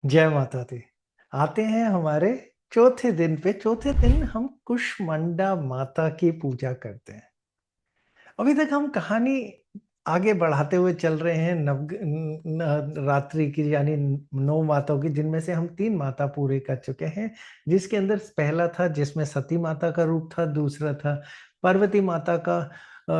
जय माता दी। आते हैं हमारे चौथे दिन पे। चौथे दिन हम कुष्मांडा माता की पूजा करते हैं। अभी तक हम कहानी आगे बढ़ाते हुए चल रहे हैं रात्रि की, यानी 9 माताओं की, जिनमें से हम 3 माता पूरे कर चुके हैं। जिसके अंदर पहला था जिसमें सती माता का रूप था, दूसरा था पार्वती माता का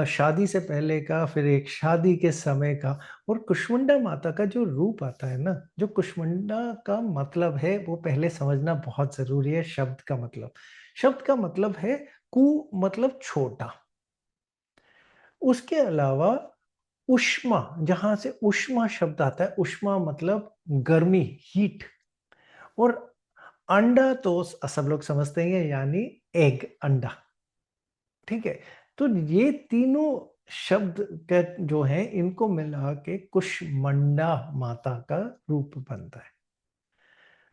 शादी से पहले का, फिर एक शादी के समय का, और कुष्मांडा माता का जो रूप आता है ना, जो कुष्मांडा का मतलब है वो पहले समझना बहुत ज़रूरी है। शब्द का मतलब, शब्द का मतलब है कु, मतलब छोटा। उसके अलावा ऊष्मा, जहाँ से ऊष्मा शब्द आता है, ऊष्मा मतलब गर्मी, हीट। और अंडा तो सब लोग समझते हैं, यानी एग, अंडा। ठीक है? तो ये तीनों शब्द का जो है, इनको मिला के कुष्मांडा माता का रूप बनता है।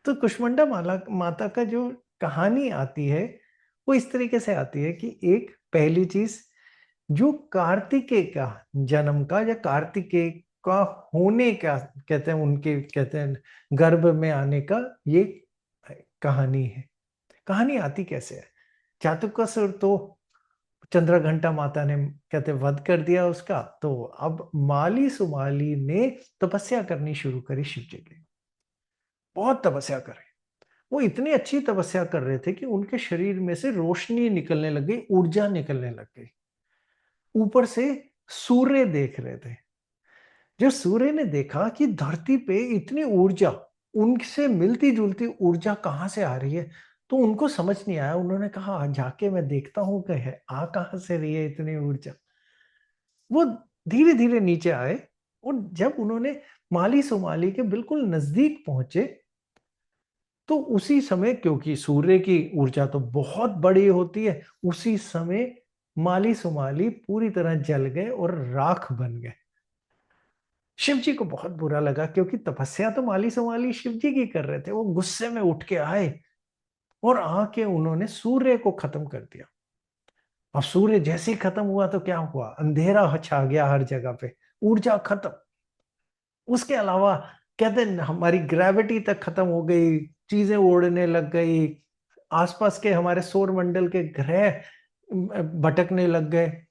तो कुष्मांडा माला माता का जो कहानी आती है, वो इस तरीके से आती है कि एक पहली चीज़, जो कार्तिकेय का जन्म का, या कार्तिकेय का होने का, कहते हैं उनके, कहते हैं गर्भ में आने का, ये कहानी है। कहानी आती कैसे है? जातुकासुर तो चंद्रघंटा माता ने, कहते हैं, वध कर दिया उसका। तो अब माली सुमाली ने तपस्या करनी शुरू करी शिव जी की। बहुत तपस्या करी। वो इतनी अच्छी तपस्या कर रहे थे कि उनके शरीर में से रोशनी निकलने लग गई, ऊर्जा निकलने लग गई। ऊपर से सूर्य देख रहे थे। जब सूर्य ने देखा कि धरती पे इतनी ऊर्जा, उनसे मिलती-जुलती ऊर्जा कहाँ से आ रही है, तो उनको समझ नहीं आया। उन्होंने कहा, जाके मैं देखता हूँ कि है आ कहाँ से रही है इतनी ऊर्जा। वो धीरे-धीरे नीचे आए, और जब उन्होंने माली-सुमाली के बिल्कुल नज़दीक पहुँचे, तो उसी समय, क्योंकि सूर्य की ऊर्जा तो बहुत बड़ी होती है, उसी समय माली-सुमाली पूरी तरह जल गए और राख बन गए। शिव जी को बहुत बुरा लगा, क्योंकि तपस्या तो माली-संवाली शिव जी की कर रहे थे। वो गुस्से में उठ के आए, और आके उन्होंने सूर्य को खत्म कर दिया। अब सूर्य जैसे ही खत्म हुआ तो क्या हुआ? अंधेरा छा गया हर जगह पे, ऊर्जा खत्म। उसके अलावा, कहते हैं, हमारी ग्रेविटी तक खत्म हो गई, चीजें उड़ने लग गई, आसपास के हमारे सौर मंडल के ग्रह भटकने लग गए।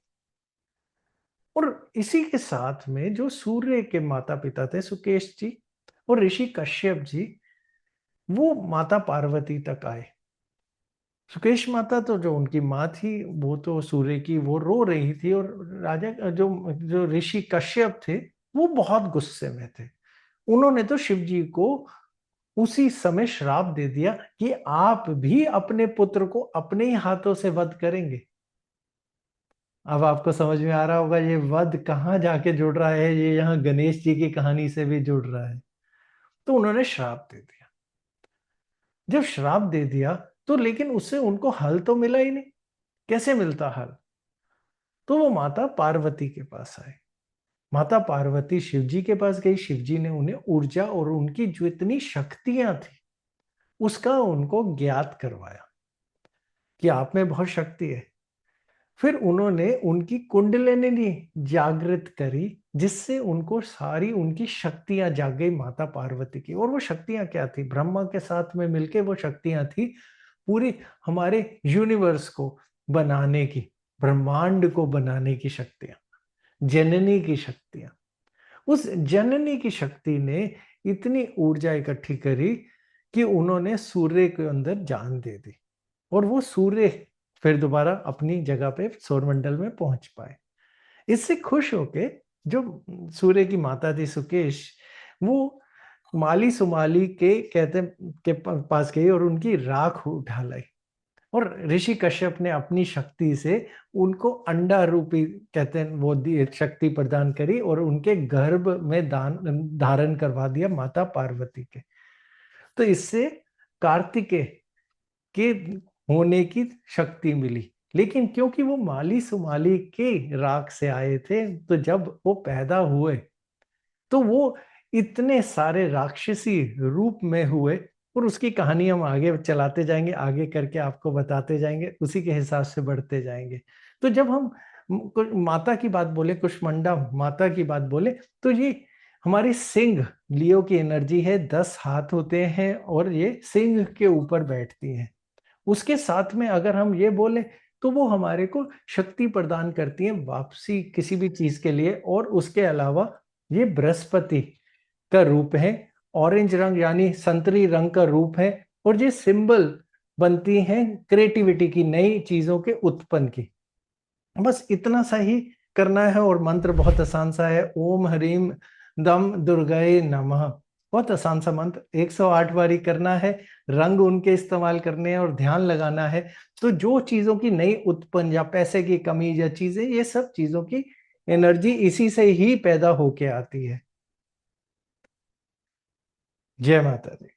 और इसी के साथ में जो सूर्य के माता-पिता थे, सुकेश जी और ऋषि कश्यप जी, वो माता पार्वती तक आए। सुकेश माता तो जो उनकी माँ थी, वो तो सूर्य की, वो रो रही थी, और राजा जो जो ऋषि कश्यप थे, वो बहुत गुस्से में थे। उन्होंने तो शिव जी को उसी समय श्राप दे दिया कि आप भी अपने पुत्र को अपने ही हाथों से वध करेंगे। अब आपको समझ में आ रहा होगा ये वध कहाँ जाके जुड़ रहा है, ये यहाँ गणेश जी की कहानी से भी जुड़ रहा है। तो उन्होंने श्राप दे दिया। जब श्राप दे दिया, तो लेकिन उससे उनको हल तो मिला ही नहीं। कैसे मिलता हल? तो वो माता पार्वती के पास आए। माता पार्वती शिव जी के पास गई। शिव जी ने उन्हें ऊर्जा और उनकी जो इतनी शक्तियां थी, उसका उनको ज्ञात करवाया कि आप में बहुत शक्ति है। फिर उन्होंने उनकी कुंडलिनी जागृत करी, जिससे उनको सारी उनकी शक्तियां जाग गई माता पार्वती की। और वो शक्तियां क्या थी? ब्रह्मा के साथ में मिलके वो शक्तियां थी पूरी हमारे यूनिवर्स को बनाने की, ब्रह्मांड को बनाने की शक्तियां, जननी की शक्तियां। उस जननी की शक्ति ने इतनी ऊर्जा इकट्ठी करी कि उन्होंने सूर्य के अंदर जान दे दी, और वो सूर्य फिर दोबारा अपनी जगह पे सौरमंडल में पहुंच पाए। इससे खुश होके जो सूर्य की माता थी सुकेश, वो माली सुमाली के, कहते के पास गई और उनकी राख उठा लाई। और ऋषि कश्यप ने अपनी शक्ति से उनको अंडा रूपी, कहते हैं, वो शक्ति प्रदान करी, और उनके गर्भ में धारण करवा दिया माता पार्वती के। तो इससे कार्तिकेय के होने की शक्ति मिली। लेकिन क्योंकि वो माली सुमाली के राख से आए थे, तो जब वो पैदा हुए, तो वो इतने सारे राक्षसी रूप में हुए। और उसकी कहानी हम आगे चलाते जाएंगे, आगे करके आपको बताते जाएंगे, उसी के हिसाब से बढ़ते जाएंगे। तो जब हम माता की बात बोले, कुष्मांडा माता की बात बोले, तो ये हमारी सिंह लियो की एनर्जी है, 10 हाथ होते हैं और ये सिंह के ऊपर बैठती है। उसके साथ में अगर हम ये बोले तो वो हमारे को शक्ति प्रदान करती है वापसी किसी भी चीज के लिए। और उसके अलावा ये बृहस्पति का रूप है, ऑरेंज रंग यानी संतरी रंग का रूप है, और ये सिंबल बनती हैं क्रिएटिविटी की, नई चीजों के उत्पन्न की। बस इतना सा ही करना है और मंत्र बहुत आसान सा है, ओम ह्रीम दम दुर्गाय नमः। बहुत आसान सा मंत्र, 108 बारी करना है, रंग उनके इस्तेमाल करने हैं और ध्यान लगाना है। तो जो चीजों की नई उत्पन्न या पैसे की कमी या चीजें, ये सब चीजों की एनर्जी इसी से ही पैदा होके आती है। जय माता दी।